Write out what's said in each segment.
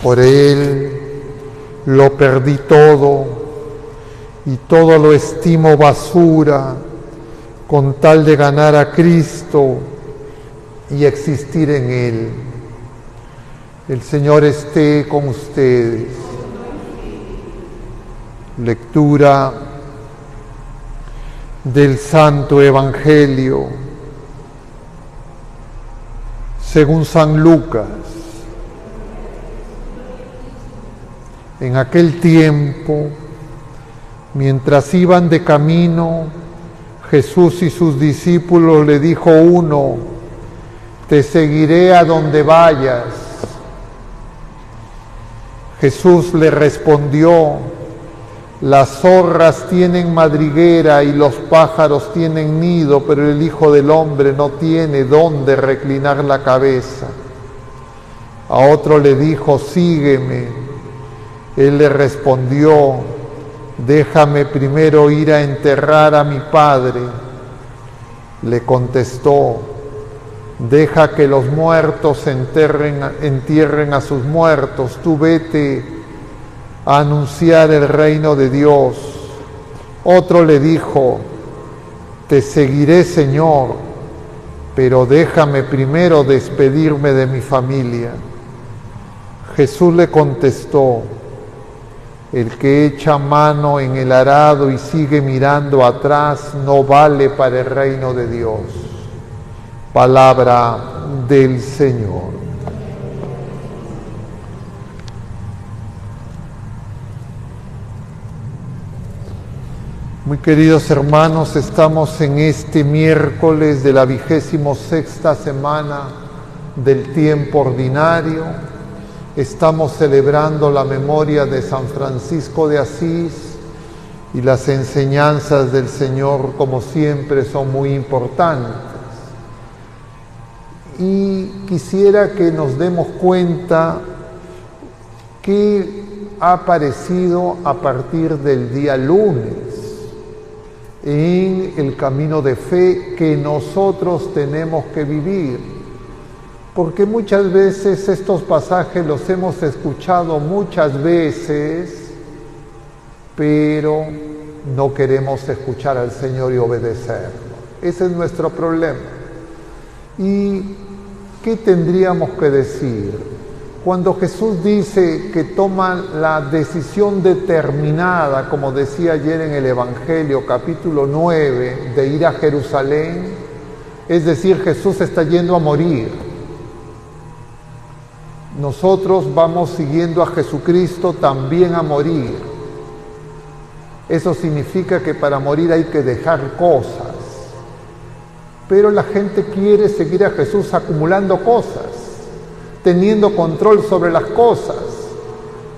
Por Él lo perdí todo y todo lo estimo basura con tal de ganar a Cristo y existir en Él. El Señor esté con ustedes. Lectura del Santo Evangelio según San Lucas. En aquel tiempo, mientras iban de camino, Jesús y sus discípulos le dijo uno: te seguiré a donde vayas. Jesús le respondió: las zorras tienen madriguera y los pájaros tienen nido, pero el Hijo del Hombre no tiene dónde reclinar la cabeza. A otro le dijo: sígueme. Él le respondió: déjame primero ir a enterrar a mi padre. Le contestó: deja que los muertos entierren a sus muertos, tú vete a anunciar el reino de Dios. Otro le dijo: te seguiré, Señor, pero déjame primero despedirme de mi familia. Jesús le contestó: el que echa mano en el arado y sigue mirando atrás no vale para el reino de Dios. Palabra del Señor. Muy queridos hermanos, estamos en este miércoles de la 26ª semana del tiempo ordinario. Estamos celebrando la memoria de San Francisco de Asís y las enseñanzas del Señor, como siempre, son muy importantes. Y quisiera que nos demos cuenta que ha aparecido a partir del día lunes en el camino de fe que nosotros tenemos que vivir. Porque muchas veces estos pasajes los hemos escuchado muchas veces, pero no queremos escuchar al Señor y obedecerlo. Ese es nuestro problema. ¿Y qué tendríamos que decir? Cuando Jesús dice que toma la decisión determinada, como decía ayer en el Evangelio, capítulo 9, de ir a Jerusalén, es decir, Jesús está yendo a morir. Nosotros vamos siguiendo a Jesucristo también a morir. Eso significa que para morir hay que dejar cosas. Pero la gente quiere seguir a Jesús acumulando cosas, teniendo control sobre las cosas.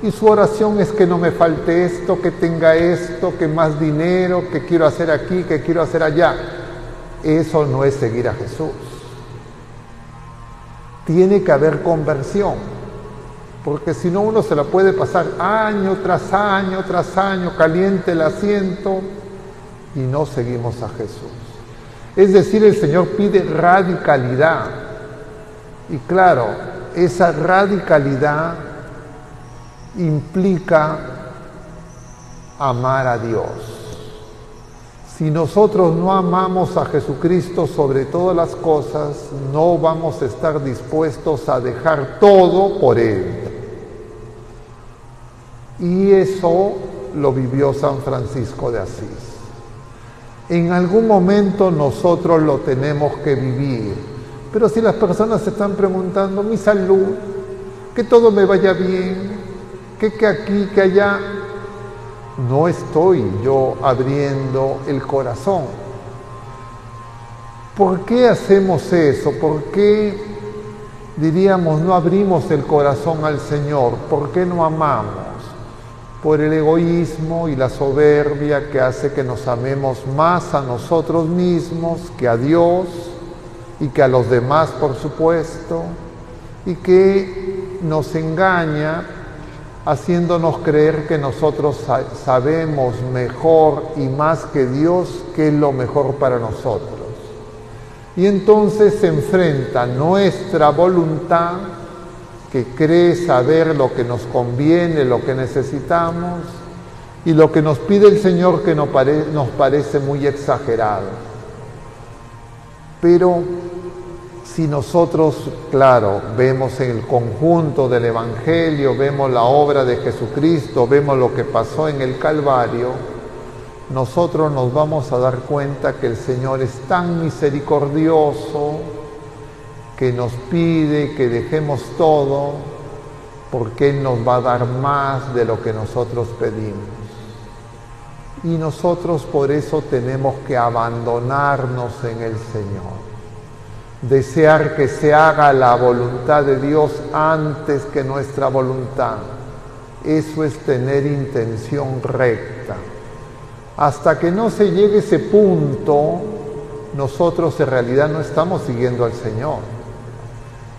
Y su oración es que no me falte esto, que tenga esto, que más dinero, que quiero hacer aquí, que quiero hacer allá. Eso no es seguir a Jesús. Tiene que haber conversión, porque si no uno se la puede pasar año tras año, caliente el asiento y no seguimos a Jesús. Es decir, el Señor pide radicalidad. Y claro, esa radicalidad implica amar a Dios. Si nosotros no amamos a Jesucristo sobre todas las cosas, no vamos a estar dispuestos a dejar todo por Él. Y eso lo vivió San Francisco de Asís. En algún momento nosotros lo tenemos que vivir. Pero si las personas se están preguntando, mi salud, que todo me vaya bien, que aquí, que allá, no estoy yo abriendo el corazón. ¿Por qué hacemos eso? ¿Por qué, diríamos, no abrimos el corazón al Señor? ¿Por qué no amamos? Por el egoísmo y la soberbia que hace que nos amemos más a nosotros mismos que a Dios y que a los demás, por supuesto, y que nos engaña haciéndonos creer que nosotros sabemos mejor y más que Dios qué es lo mejor para nosotros. Y entonces se enfrenta nuestra voluntad que cree saber lo que nos conviene, lo que necesitamos, y lo que nos pide el Señor que nos parece muy exagerado. Pero si nosotros, claro, vemos en el conjunto del Evangelio, vemos la obra de Jesucristo, vemos lo que pasó en el Calvario, nosotros nos vamos a dar cuenta que el Señor es tan misericordioso que nos pide que dejemos todo porque Él nos va a dar más de lo que nosotros pedimos. Y nosotros por eso tenemos que abandonarnos en el Señor. Desear que se haga la voluntad de Dios antes que nuestra voluntad. Eso es tener intención recta. Hasta que no se llegue a ese punto, nosotros en realidad no estamos siguiendo al Señor.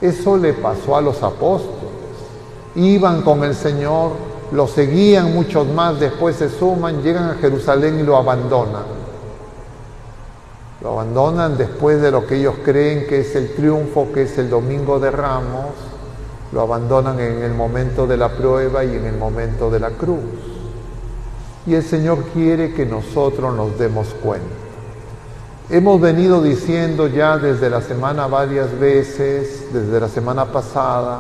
Eso le pasó a los apóstoles. Iban con el Señor, lo seguían muchos más, después se suman, llegan a Jerusalén y lo abandonan. Lo abandonan después de lo que ellos creen que es el triunfo, que es el Domingo de Ramos. Lo abandonan en el momento de la prueba y en el momento de la cruz. Y el Señor quiere que nosotros nos demos cuenta. Hemos venido diciendo ya desde la semana varias veces, desde la semana pasada,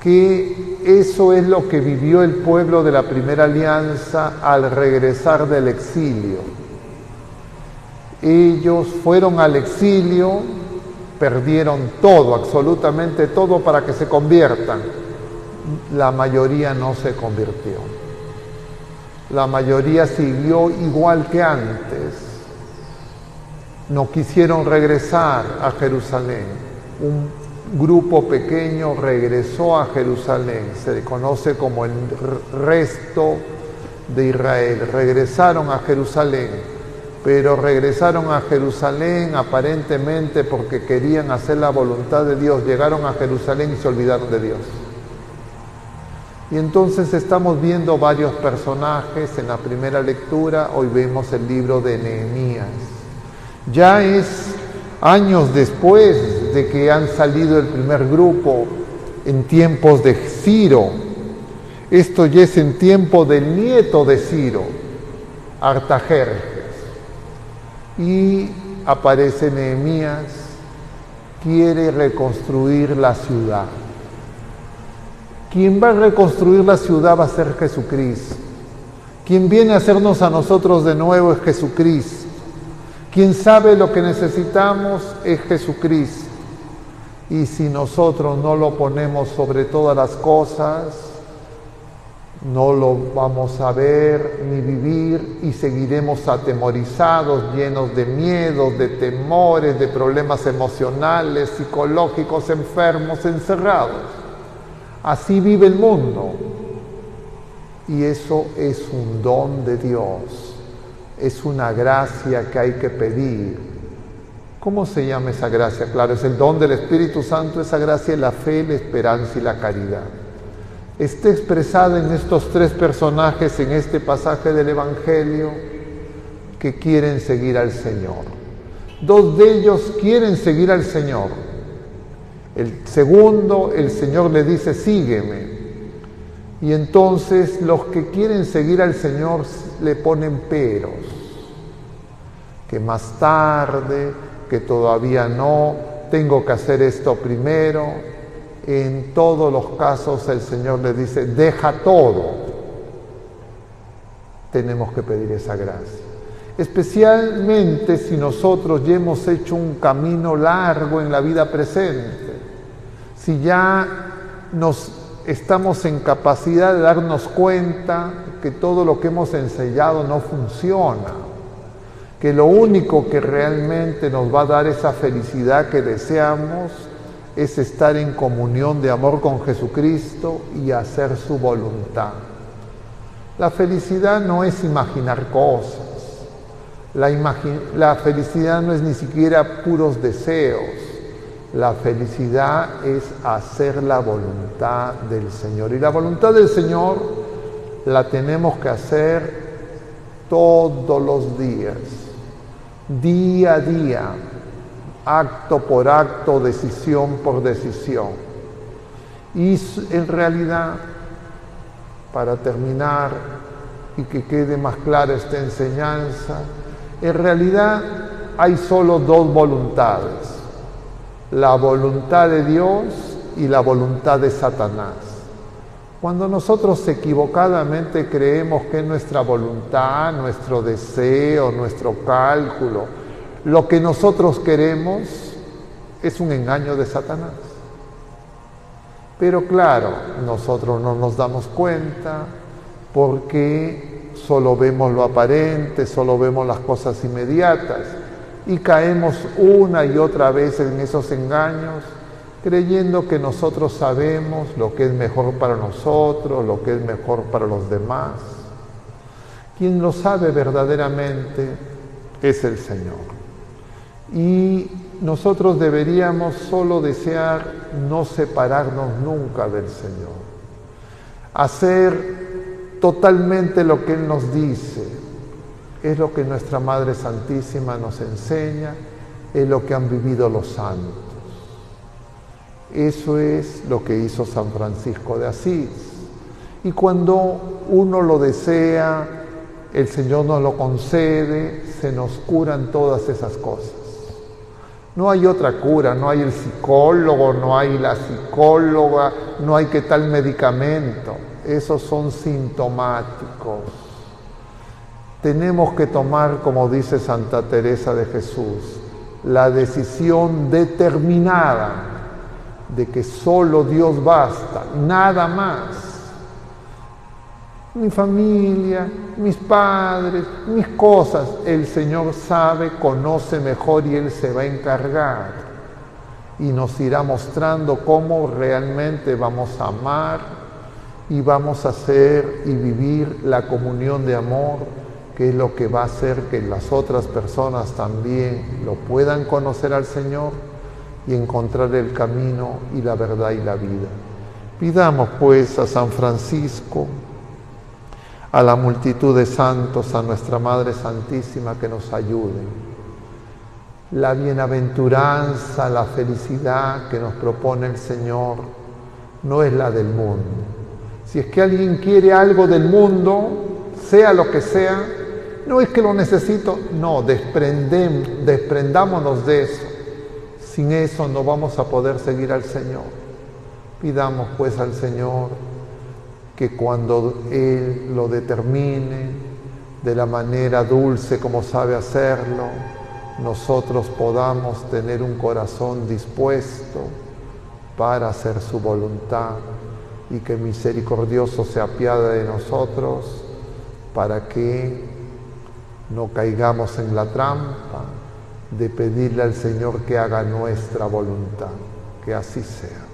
que eso es lo que vivió el pueblo de la Primera Alianza al regresar del exilio. Ellos fueron al exilio, perdieron todo, absolutamente todo para que se conviertan. La mayoría no se convirtió. La mayoría siguió igual que antes. No quisieron regresar a Jerusalén. Un grupo pequeño regresó a Jerusalén. Se le conoce como el resto de Israel. Regresaron a Jerusalén. Pero regresaron a Jerusalén aparentemente porque querían hacer la voluntad de Dios. Llegaron a Jerusalén y se olvidaron de Dios. Y entonces estamos viendo varios personajes en la primera lectura. Hoy vemos el libro de Nehemías. Ya es años después de que han salido el primer grupo en tiempos de Ciro. Esto ya es en tiempo del nieto de Ciro, Artajerjes. Y aparece Nehemías, quiere reconstruir la ciudad. Quien va a reconstruir la ciudad va a ser Jesucristo. Quien viene a hacernos a nosotros de nuevo es Jesucristo. Quien sabe lo que necesitamos es Jesucristo. Y si nosotros no lo ponemos sobre todas las cosas, no lo vamos a ver ni vivir y seguiremos atemorizados, llenos de miedos, de temores, de problemas emocionales, psicológicos, enfermos, encerrados. Así vive el mundo. Y eso es un don de Dios. Es una gracia que hay que pedir. ¿Cómo se llama esa gracia? Claro, es el don del Espíritu Santo. Esa gracia es la fe, la esperanza y la caridad. Está expresada en estos tres personajes en este pasaje del Evangelio que quieren seguir al Señor. Dos de ellos quieren seguir al Señor. El segundo, el Señor le dice, sígueme. Y entonces los que quieren seguir al Señor le ponen peros. Que más tarde, que todavía no, tengo que hacer esto primero. En todos los casos el Señor le dice, deja todo. Tenemos que pedir esa gracia. Especialmente si nosotros ya hemos hecho un camino largo en la vida presente. Si ya nos estamos en capacidad de darnos cuenta que todo lo que hemos ensayado no funciona. Que lo único que realmente nos va a dar esa felicidad que deseamos es estar en comunión de amor con Jesucristo y hacer su voluntad. La felicidad no es imaginar cosas. La felicidad no es ni siquiera puros deseos. La felicidad es hacer la voluntad del Señor. Y la voluntad del Señor la tenemos que hacer todos los días, día a día, acto por acto, decisión por decisión. Y en realidad, para terminar y que quede más clara esta enseñanza, en realidad hay solo dos voluntades: la voluntad de Dios y la voluntad de Satanás. Cuando nosotros equivocadamente creemos que es nuestra voluntad, nuestro deseo, nuestro cálculo, lo que nosotros queremos, es un engaño de Satanás. Pero claro, nosotros no nos damos cuenta porque solo vemos lo aparente, solo vemos las cosas inmediatas y caemos una y otra vez en esos engaños, creyendo que nosotros sabemos lo que es mejor para nosotros, lo que es mejor para los demás. Quien lo sabe verdaderamente es el Señor. Y nosotros deberíamos solo desear no separarnos nunca del Señor, hacer totalmente lo que Él nos dice. Es lo que nuestra Madre Santísima nos enseña, es lo que han vivido los santos. Eso es lo que hizo San Francisco de Asís. Y cuando uno lo desea, el Señor nos lo concede, se nos curan todas esas cosas. No hay otra cura, no hay el psicólogo, no hay la psicóloga, no hay qué tal medicamento. Esos son sintomáticos. Tenemos que tomar, como dice Santa Teresa de Jesús, la decisión determinada de que solo Dios basta, nada más. Mi familia, mis padres, mis cosas, el Señor sabe, conoce mejor y Él se va a encargar. Y nos irá mostrando cómo realmente vamos a amar y vamos a hacer y vivir la comunión de amor, que es lo que va a hacer que las otras personas también lo puedan conocer al Señor y encontrar el camino y la verdad y la vida. Pidamos pues a San Francisco, a la multitud de santos, a nuestra Madre Santísima, que nos ayuden. La bienaventuranza, la felicidad que nos propone el Señor no es la del mundo. Si es que alguien quiere algo del mundo, sea lo que sea, no es que lo necesito, no, desprendámonos de eso. Sin eso no vamos a poder seguir al Señor. Pidamos pues al Señor que cuando Él lo determine de la manera dulce como sabe hacerlo, nosotros podamos tener un corazón dispuesto para hacer su voluntad, y que misericordioso se apiade de nosotros para que no caigamos en la trampa de pedirle al Señor que haga nuestra voluntad. Que así sea.